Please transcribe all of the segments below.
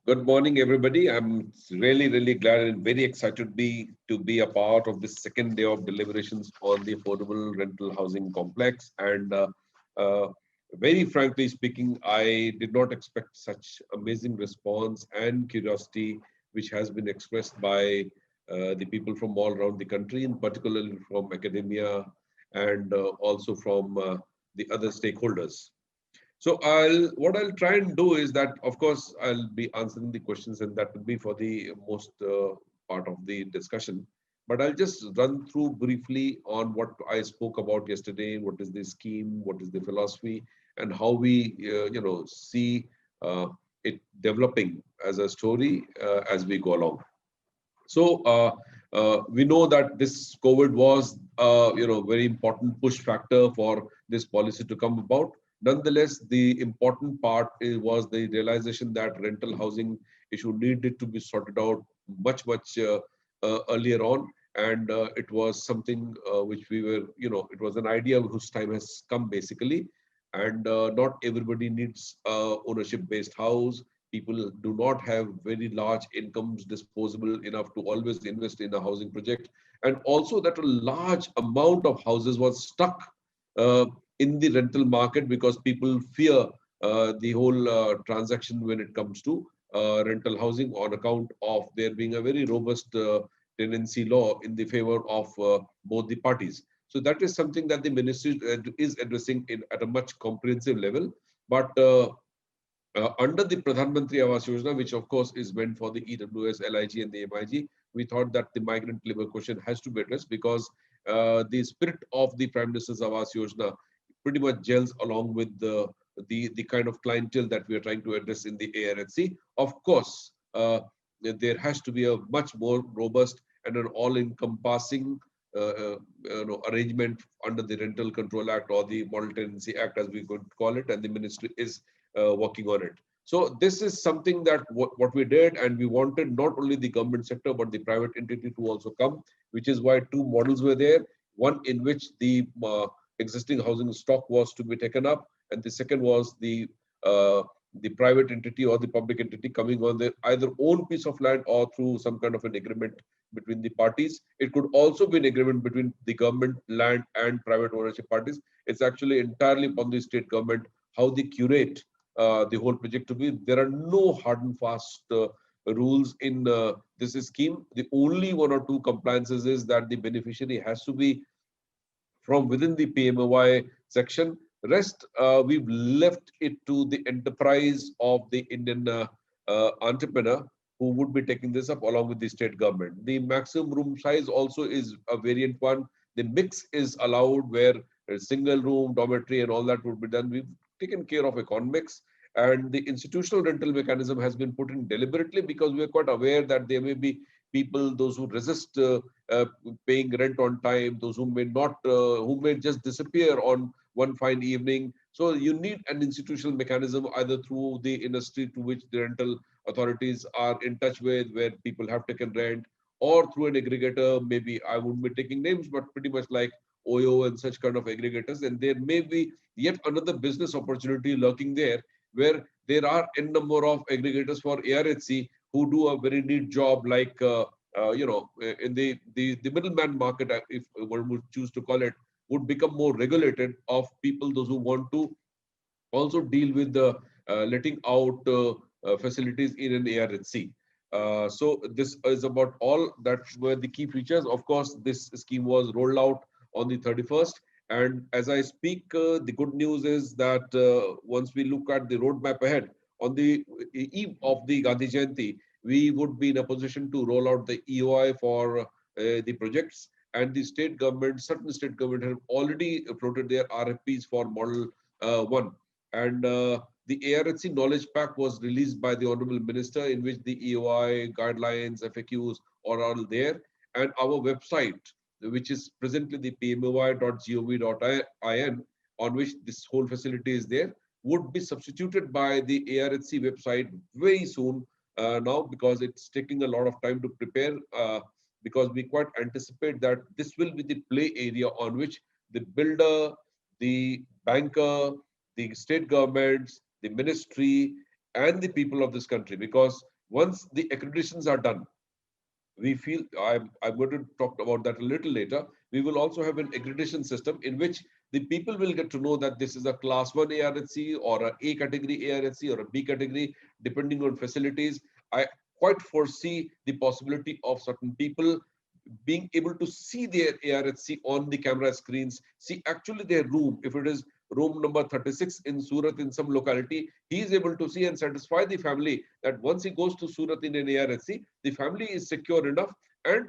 Good morning, everybody. I'm really glad and very excited to be a part of this second day of deliberations on the affordable rental housing complex. And uh, Very frankly speaking, I did not expect such amazing response and curiosity, which has been expressed by the people from all around the country, and particularly from academia and also from the other stakeholders. So what I'll try and do is that, of course, I'll be answering the questions, and that will be for the most part of the discussion. But I'll just run through briefly on what I spoke about yesterday. What is the scheme? What is the philosophy? And how we, see uh, it developing as a story as we go along. So we know that this COVID was, very important push factor for this policy to come about. Nonetheless, the important part was the realization that rental housing issue needed to be sorted out much earlier on, and it was something which we were, it was an idea whose time has come basically, and not everybody needs ownership-based house. People do not have very large incomes disposable enough to always invest in a housing project, and also that a large amount of houses was stuck uh, in the rental market because people fear the whole transaction when it comes to rental housing on account of there being a very robust tenancy law in the favor of both the parties. So that is something that the ministry is addressing at a much comprehensive level. But under the Pradhan Mantri Awas Yojana, which of course is meant for the EWS, LIG, and the MIG, we thought that the migrant labor question has to be addressed because the spirit of the Prime Minister's Awas Yojana pretty much gels along with the kind of clientele that we are trying to address in the ARHC. Of course, there has to be a much more robust and an all-encompassing arrangement under the Rental Control Act or the Model Tenancy Act, as we could call it, and the ministry is working on it. So this is something that what we did, and we wanted not only the government sector but the private entity to also come, which is why two models were there. One in which the existing housing stock was to be taken up, and the second was uh, the private entity or the public entity coming on their either own piece of land or through some kind of an agreement between the parties. It could also be an agreement between the government, land, and private ownership parties. It's actually entirely upon the state government how they curate the whole project to be. There are no hard and fast rules in this scheme. The only one or two compliances is that the beneficiary has to be from within the PMOY section. Rest, we've left it to the enterprise of the Indian entrepreneur who would be taking this up along with the state government. The maximum room size also is a variant one. The mix is allowed where a single room, dormitory, and all that would be done. We've taken care of economics. And the institutional rental mechanism has been put in deliberately because we are quite aware that there may be people, those who resist uh, paying rent on time, those who may not, who may just disappear on one fine evening. So you need an institutional mechanism either through the industry to which the rental authorities are in touch with, where people have taken rent, or through an aggregator. Maybe I wouldn't be taking names, but pretty much like OYO and such kind of aggregators. And there may be yet another business opportunity lurking there, where there are n number of aggregators for ARHC who do a very neat job, like in the middleman market, if one would choose to call it, would become more regulated of people, those who want to also deal with the letting out facilities in an ARHC. So this is about all that were the key features. Of course, this scheme was rolled out on the 31st. And as I speak, the good news is that once we look at the roadmap ahead, on the eve of the Gandhi Jayanti, we would be in a position to roll out the EOI for the projects. And the state government, certain state government have already floated their RFPs for Model 1. And the ARHC Knowledge Pack was released by the Honorable Minister, in which the EOI guidelines, FAQs are all there. And our website, which is presently the pmoy.gov.in, on which this whole facility is there, would be substituted by the ARHC website very soon now, because it's taking a lot of time to prepare, because we quite anticipate that this will be the play area on which the builder, the banker, the state governments, the ministry, and the people of this country, because Once the accreditations are done, we feel I'm going to talk about that a little later. We will also have an accreditation system in which the people will get to know that this is a class 1 ARHC or a A category ARHC or a B category, depending on facilities. I quite foresee the possibility of certain people being able to see their ARHC on the camera screens, see actually their room. If it is room number 36 in Surat in some locality, he is able to see and satisfy the family that once he goes to Surat in an ARHC, the family is secure enough. And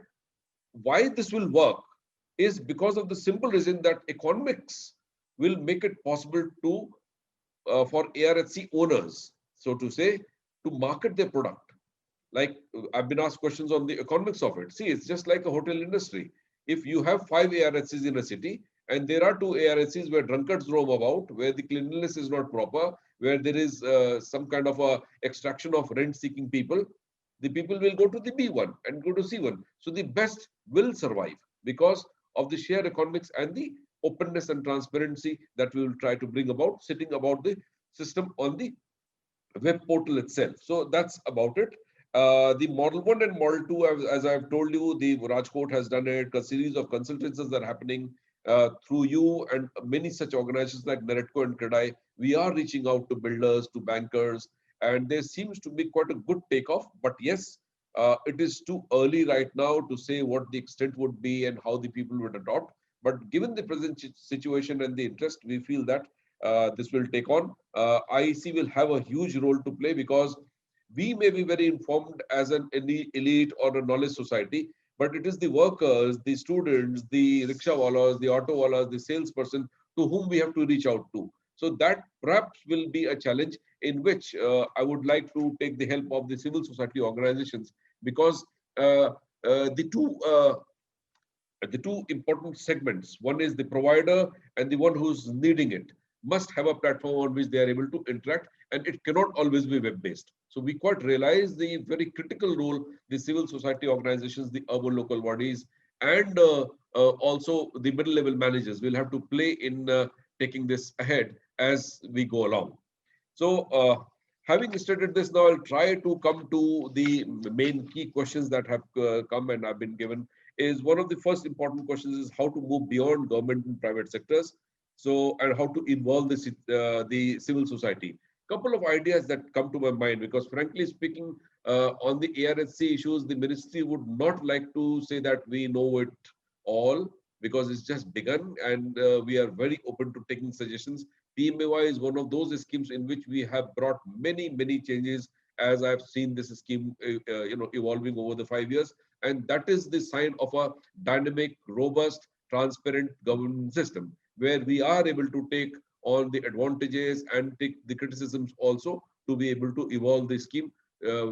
why this will work is because of the simple reason that economics will make it possible to for ARHC owners, so to say, to market their product. Like I've been asked questions on the economics of it. See, it's just like a hotel industry. If you have 5 ARHCs in a city and there are 2 ARHCs where drunkards roam about, where the cleanliness is not proper, where there is some kind of a extraction of rent-seeking people, the people will go to the B1 and go to C1. So the best will survive because of the sheer economics and the openness and transparency that we will try to bring about, sitting about the system on the web portal itself. So that's about it. The Model 1 and Model 2, as I've told you, the Rajkot has done it. A series of consultancies are happening through you and many such organizations like Meritco and Credai. We are reaching out to builders, to bankers, and there seems to be quite a good takeoff. But yes, it is too early right now to say what the extent would be and how the people would adopt. But given the present situation and the interest, we feel that this will take on. IEC will have a huge role to play because we may be very informed as an elite or a knowledge society, but it is the workers, the students, the rickshawalas, the autowalas, the salesperson to whom we have to reach out to. So that perhaps will be a challenge in which I would like to take the help of the civil society organizations because uh, the two important segments, one is the provider and the one who's needing it, must have a platform on which they are able to interact, and it cannot always be web-based. So we quite realize the very critical role the civil society organizations, the urban local bodies, and also the middle-level managers will have to play in taking this ahead as we go along. So, having stated this, now I'll try to come to the main key questions that have come and have been given. Is one of the first important questions is how to move beyond government and private sectors. So, and how to involve the civil society. Couple of ideas that come to my mind because, frankly speaking, on the ARHC issues, the ministry would not like to say that we know it all because it's just begun, and we are very open to taking suggestions. PMAY is one of those schemes in which we have brought many changes as I've seen this scheme evolving over the 5 years. And that is the sign of a dynamic, robust, transparent government system where we are able to take on the advantages and take the criticisms also to be able to evolve the scheme,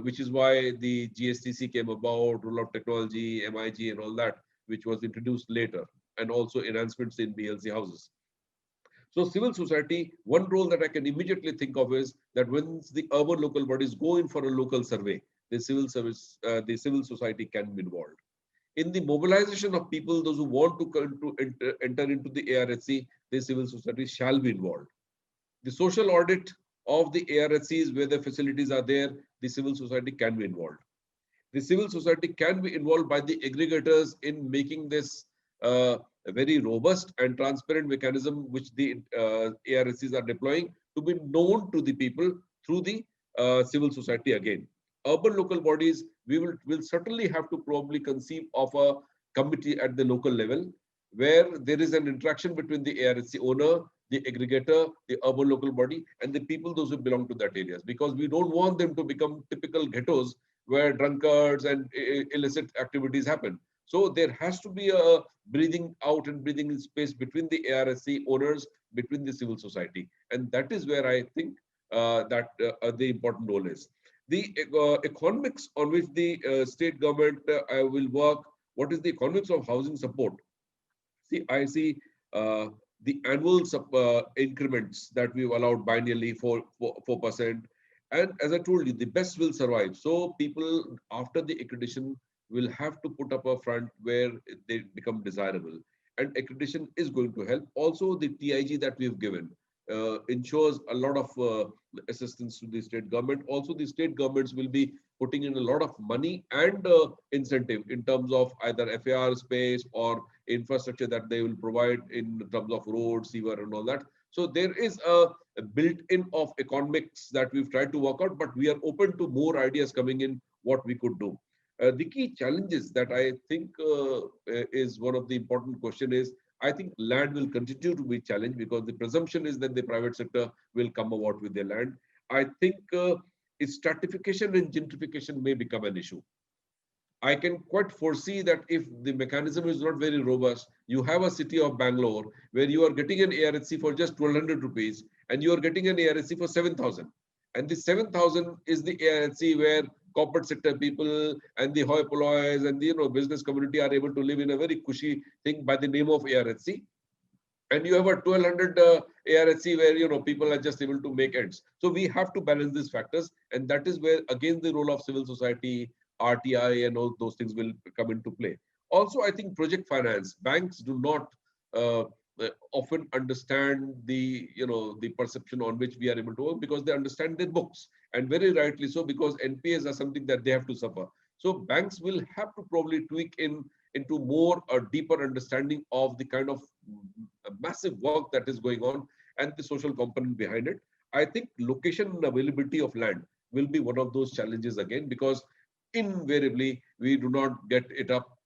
which is why the GSTC came about, rule of technology, MIG and all that, which was introduced later, and also enhancements in BLC houses. So civil society, one role that I can immediately think of is that when the urban local bodies go in for a local survey, the civil society can be involved. In the mobilization of people, those who want to enter into the ARHC, the civil society shall be involved. The social audit of the ARHCs where the facilities are there, the civil society can be involved. The civil society can be involved by the aggregators in making this a very robust and transparent mechanism which the ARSCs are deploying to be known to the people through the civil society again. Urban local bodies, we will certainly have to probably conceive of a committee at the local level where there is an interaction between the ARSC owner, the aggregator, the urban local body, and the people, those who belong to that areas, because we don't want them to become typical ghettos where drunkards and illicit activities happen. So there has to be a breathing out and breathing in space between the ARSC owners, between the civil society. And that is where I think that the important role is. The economics on which the state government will work, what is the economics of housing support? See, I see the annual increments that we've allowed biennially for 4%. And as I told you, the best will survive. So people after the accreditation will have to put up a front where they become desirable. And accreditation is going to help. Also, the TIG that we've given ensures a lot of assistance to the state government. Also, the state governments will be putting in a lot of money and incentive in terms of either FAR space or infrastructure that they will provide in terms of roads, sewer and all that. So there is a built-in of economics that we've tried to work out, but we are open to more ideas coming in what we could do. The key challenges that I think is one of the important question is, I think land will continue to be challenged because the presumption is that the private sector will come about with their land. I think its stratification and gentrification may become an issue. I can quite foresee that if the mechanism is not very robust, you have a city of Bangalore where you are getting an ARHC for just 1200 rupees and you are getting an ARHC for 7,000. And the 7,000 is the ARHC where corporate sector people and the hoi pollois and the business community are able to live in a very cushy thing by the name of ARHC. And you have a 1200 ARHC where people are just able to make ends. So we have to balance these factors, and that is where again the role of civil society, RTI, and all those things will come into play. Also, I think project finance, banks do not often understand the the perception on which we are able to work because they understand their books, and very rightly so, because NPAs are something that they have to suffer. So banks will have to probably tweak into more a deeper understanding of the kind of massive work that is going on and the social component behind it. I think location and availability of land will be one of those challenges again, because invariably we do not get it up.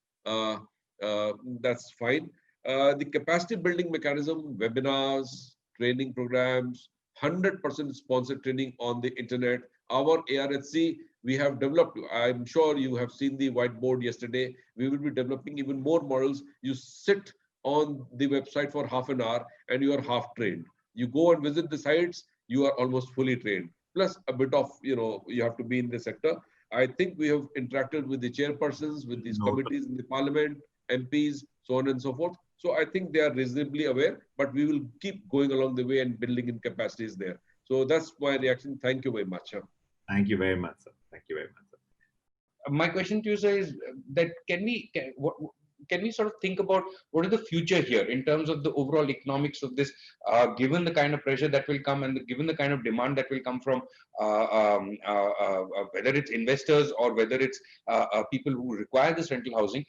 That's fine. The capacity building mechanism, webinars, training programs, 100% sponsored training on the internet. Our ARHC, we have developed, I'm sure you have seen the whiteboard yesterday. We will be developing even more models. You sit on the website for half an hour and you are half trained. You go and visit the sites, you are almost fully trained. Plus a bit of, you have to be in the sector. I think we have interacted with the chairpersons, with these committees in the parliament, MPs, so on and so forth. So I think they are reasonably aware, but we will keep going along the way and building in capacities there. So that's my reaction. Thank you very much. Thank you very much, sir. Thank you very much, sir. My question to you, sir, is that can we sort of think about what is the future here in terms of the overall economics of this, given the kind of pressure that will come and given the kind of demand that will come from whether it's investors or whether it's people who require this rental housing,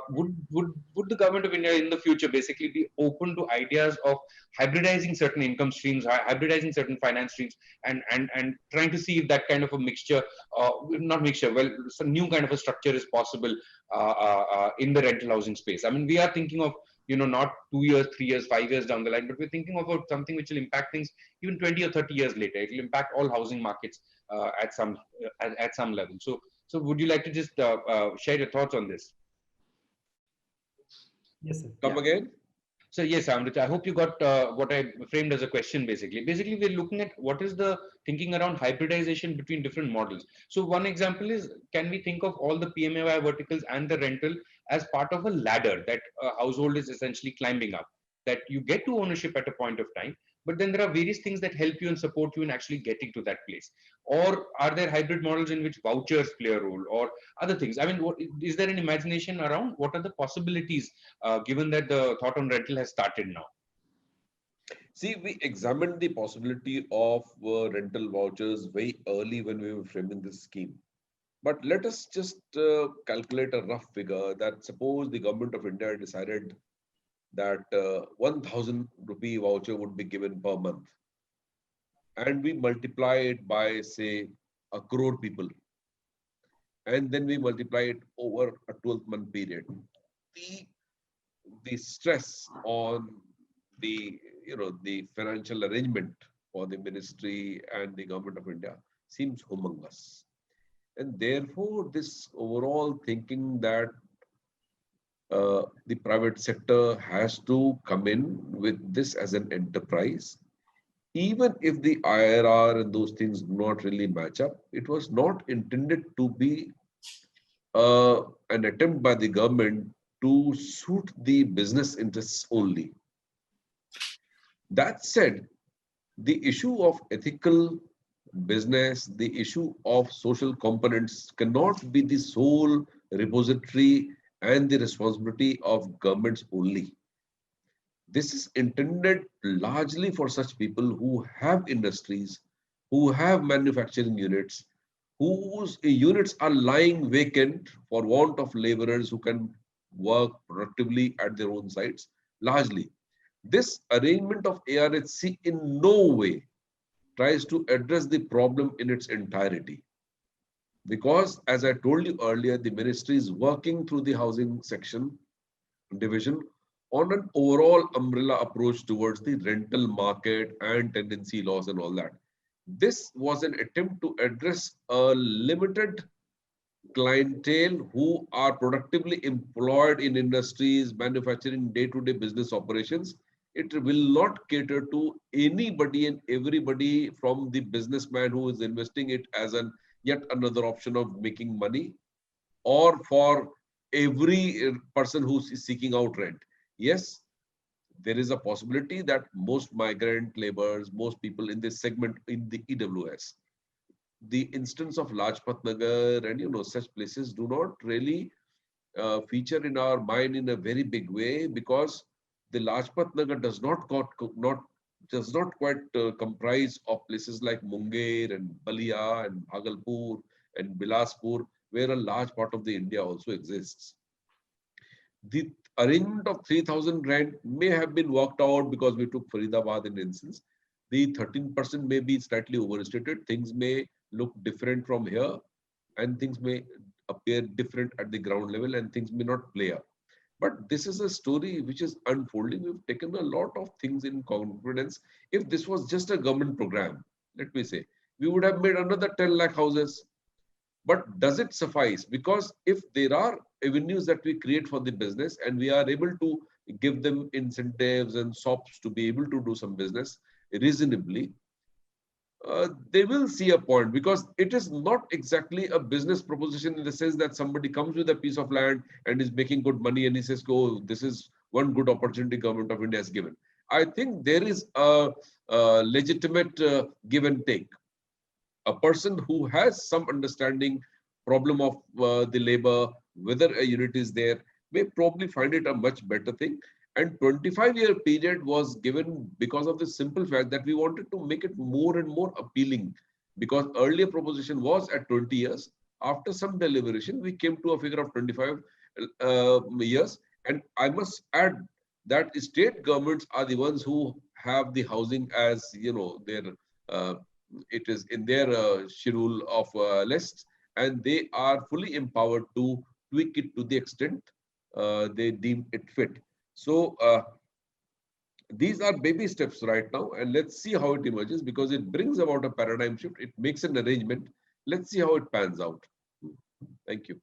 would the government of India in the future basically be open to ideas of hybridizing certain income streams, hybridizing certain finance streams, and trying to see if that kind of a mixture, not mixture, well, some new kind of a structure is possible in the rental housing space? I mean, we are thinking of, not 2 years, 3 years, 5 years down the line, but we're thinking about something which will impact things even 20 or 30 years later. It will impact all housing markets at some level. So would you like to just share your thoughts on this? Yes, sir. Come again? So yes, Amrit, I hope you got what I framed as a question. Basically, we're looking at what is the thinking around hybridization between different models. So one example is, can we think of all the PMAY verticals and the rental as part of a ladder that a household is essentially climbing up, that you get to ownership at a point of time, but then there are various things that help you and support you in actually getting to that place? Or are there hybrid models in which vouchers play a role, or other things? I mean, is there an imagination around what are the possibilities, given that the thought on rental has started now? See, we examined the possibility of rental vouchers very early when we were framing this scheme. But let us just calculate a rough figure that suppose the government of India decided that 1,000 rupee voucher would be given per month, and we multiply it by, say, 1 crore people, and then we multiply it over a 12-month period. The stress on the the financial arrangement for the ministry and the government of India seems humongous, and therefore this overall thinking that the private sector has to come in with this as an enterprise, even if the IRR and those things do not really match up. It was not intended to be an attempt by the government to suit the business interests only. That said, the issue of ethical business, the issue of social components cannot be the sole repository and the responsibility of governments only. This is intended largely for such people who have industries, who have manufacturing units, whose units are lying vacant for want of laborers who can work productively at their own sites, largely. This arrangement of ARHC in no way tries to address the problem in its entirety. Because, as I told you earlier, the ministry is working through the housing section division on an overall umbrella approach towards the rental market and tenancy laws and all that. This was an attempt to address a limited clientele who are productively employed in industries, manufacturing, day-to-day business operations. It will not cater to anybody and everybody, from the businessman who is investing it as an yet another option of making money, or for every person who's seeking out rent. Yes, there is a possibility that most migrant laborers, most people in this segment in the EWS, the instance of Lajpat Nagar and such places do not really feature in our mind in a very big way, because the Lajpat Nagar does not quite comprise of places like Munger and Balia and Bhagalpur and Bilaspur, where a large part of the India also exists. The arrangement of 3,000 rand may have been worked out because we took Faridabad in instance. The 13% may be slightly overstated. Things may look different from here, and things may appear different at the ground level, and things may not play out. But this is a story which is unfolding. We've taken a lot of things in confidence. If this was just a government program, let me say, we would have made another 10 lakh houses. But does it suffice? Because if there are avenues that we create for the business and we are able to give them incentives and SOPs to be able to do some business reasonably, they will see a point, because it is not exactly a business proposition in the sense that somebody comes with a piece of land and is making good money and he says, oh, this is one good opportunity government of India has given. I think there is a legitimate give and take. A person who has some understanding problem of the labor, whether a unit is there, may probably find it a much better thing. And 25-year period was given because of the simple fact that we wanted to make it more and more appealing, because earlier proposition was at 20 years. After some deliberation, we came to a figure of 25 years. And I must add that state governments are the ones who have the housing as, their it is in their schedule of lists, and they are fully empowered to tweak it to the extent they deem it fit. So these are baby steps right now, and let's see how it emerges, because it brings about a paradigm shift. It makes an arrangement. Let's see how it pans out. Thank you.